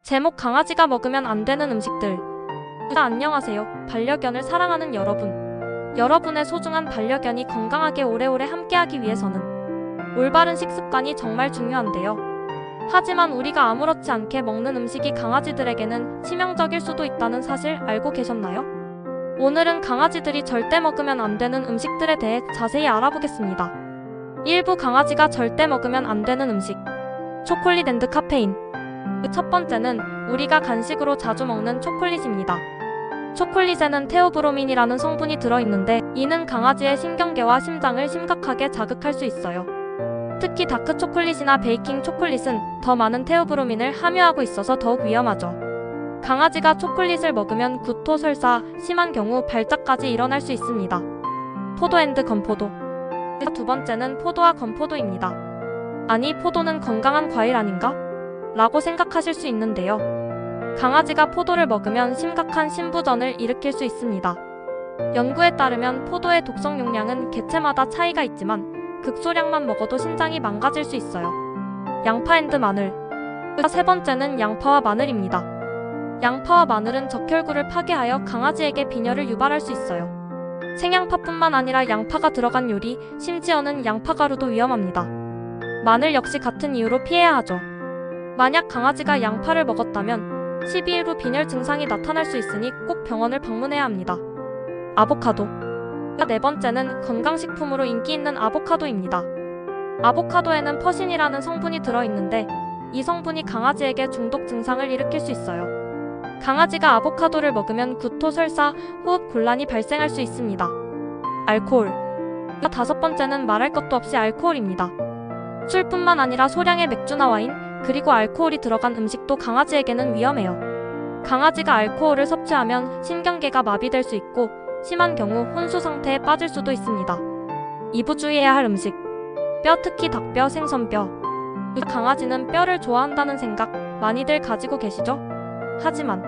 제목 강아지가 먹으면 안 되는 음식들. 안녕하세요. 반려견을 사랑하는 여러분. 여러분의 소중한 반려견이 건강하게 오래오래 함께하기 위해서는 올바른 식습관이 정말 중요한데요. 하지만 우리가 아무렇지 않게 먹는 음식이 강아지들에게는 치명적일 수도 있다는 사실 알고 계셨나요? 오늘은 강아지들이 절대 먹으면 안 되는 음식들에 대해 자세히 알아보겠습니다. 1부 강아지가 절대 먹으면 안 되는 음식. 초콜릿 앤드 카페인. 첫 번째는 우리가 간식으로 자주 먹는 초콜릿입니다. 초콜릿에는 테오브로민이라는 성분이 들어있는데 이는 강아지의 신경계와 심장을 심각하게 자극할 수 있어요. 특히 다크 초콜릿이나 베이킹 초콜릿은 더 많은 테오브로민을 함유하고 있어서 더욱 위험하죠. 강아지가 초콜릿을 먹으면 구토, 설사, 심한 경우 발작까지 일어날 수 있습니다. 포도 앤드 건포도. 두 번째는 포도와 건포도입니다. 아니, 포도는 건강한 과일 아닌가? 라고 생각하실 수 있는데요. 강아지가 포도를 먹으면 심각한 심부전을 일으킬 수 있습니다. 연구에 따르면 포도의 독성 용량은 개체마다 차이가 있지만 극소량만 먹어도 신장이 망가질 수 있어요. 양파 앤드 마늘. 세 번째는 양파와 마늘입니다. 양파와 마늘은 적혈구를 파괴하여 강아지에게 빈혈을 유발할 수 있어요. 생양파뿐만 아니라 양파가 들어간 요리, 심지어는 양파가루도 위험합니다. 마늘 역시 같은 이유로 피해야 하죠. 만약 강아지가 양파를 먹었다면 12일 후 빈혈 증상이 나타날 수 있으니 꼭 병원을 방문해야 합니다. 아보카도. 네 번째는 건강식품으로 인기 있는 아보카도입니다. 아보카도에는 퍼신이라는 성분이 들어있는데 이 성분이 강아지에게 중독 증상을 일으킬 수 있어요. 강아지가 아보카도를 먹으면 구토, 설사, 호흡 곤란이 발생할 수 있습니다. 알코올. 다섯 번째는 말할 것도 없이 알코올입니다. 술뿐만 아니라 소량의 맥주나 와인, 그리고 알코올이 들어간 음식도 강아지에게는 위험해요. 강아지가 알코올을 섭취하면 신경계가 마비될 수 있고 심한 경우 혼수 상태에 빠질 수도 있습니다. 2부 주의해야 할 음식. 뼈, 특히 닭뼈, 생선뼈. 강아지는 뼈를 좋아한다는 생각 많이들 가지고 계시죠? 하지만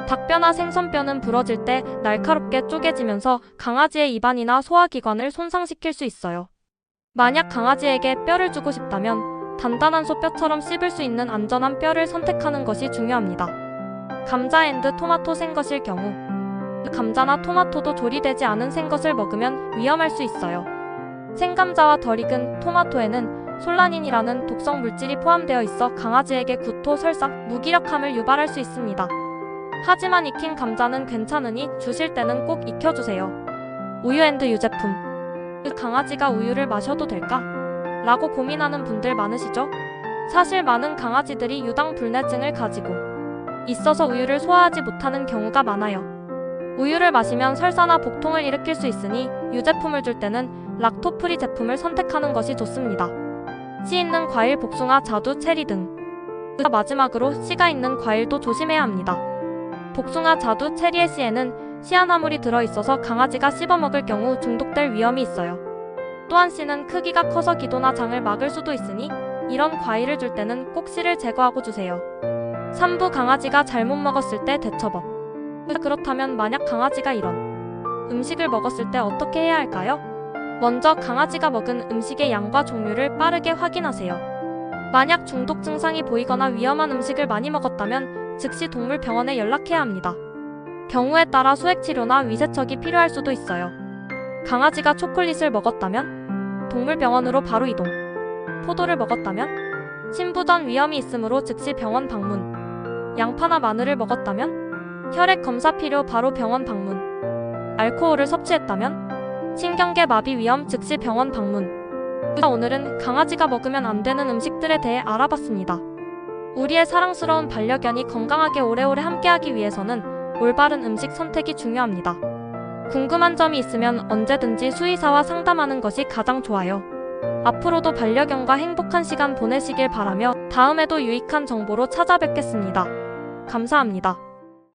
닭뼈나 생선뼈는 부러질 때 날카롭게 쪼개지면서 강아지의 입안이나 소화기관을 손상시킬 수 있어요. 만약 강아지에게 뼈를 주고 싶다면 단단한 소뼈처럼 씹을 수 있는 안전한 뼈를 선택하는 것이 중요합니다. 감자 앤드 토마토 생것일 경우. 감자나 토마토도 조리되지 않은 생것을 먹으면 위험할 수 있어요. 생감자와 덜 익은 토마토에는 솔라닌이라는 독성 물질이 포함되어 있어 강아지에게 구토, 설사, 무기력함을 유발할 수 있습니다. 하지만 익힌 감자는 괜찮으니 주실 때는 꼭 익혀주세요. 우유 앤드 유제품. 강아지가 우유를 마셔도 될까? 라고 고민하는 분들 많으시죠? 사실 많은 강아지들이 유당불내증을 가지고 있어서 우유를 소화하지 못하는 경우가 많아요. 우유를 마시면 설사나 복통을 일으킬 수 있으니 유제품을 줄 때는 락토프리 제품을 선택하는 것이 좋습니다. 씨 있는 과일, 복숭아, 자두, 체리 등. 마지막으로 씨가 있는 과일도 조심해야 합니다. 복숭아, 자두, 체리의 씨에는 시아나물이 들어있어서 강아지가 씹어먹을 경우 중독될 위험이 있어요. 또한 씨는 크기가 커서 기도나 장을 막을 수도 있으니 이런 과일을 줄 때는 꼭 씨를 제거하고 주세요. 3부 강아지가 잘못 먹었을 때 대처법. 그렇다면 만약 강아지가 이런 음식을 먹었을 때 어떻게 해야 할까요? 먼저 강아지가 먹은 음식의 양과 종류를 빠르게 확인하세요. 만약 중독 증상이 보이거나 위험한 음식을 많이 먹었다면 즉시 동물병원에 연락해야 합니다. 경우에 따라 수액치료나 위세척이 필요할 수도 있어요. 강아지가 초콜릿을 먹었다면 동물병원으로 바로 이동. 포도를 먹었다면 심부전 위험이 있으므로 즉시 병원 방문. 양파나 마늘을 먹었다면 혈액 검사 필요, 바로 병원 방문. 알코올을 섭취했다면 신경계 마비 위험, 즉시 병원 방문. 오늘은 강아지가 먹으면 안 되는 음식들에 대해 알아봤습니다. 우리의 사랑스러운 반려견이 건강하게 오래오래 함께하기 위해서는 올바른 음식 선택이 중요합니다. 궁금한 점이 있으면 언제든지 수의사와 상담하는 것이 가장 좋아요. 앞으로도 반려견과 행복한 시간 보내시길 바라며 다음에도 유익한 정보로 찾아뵙겠습니다. 감사합니다.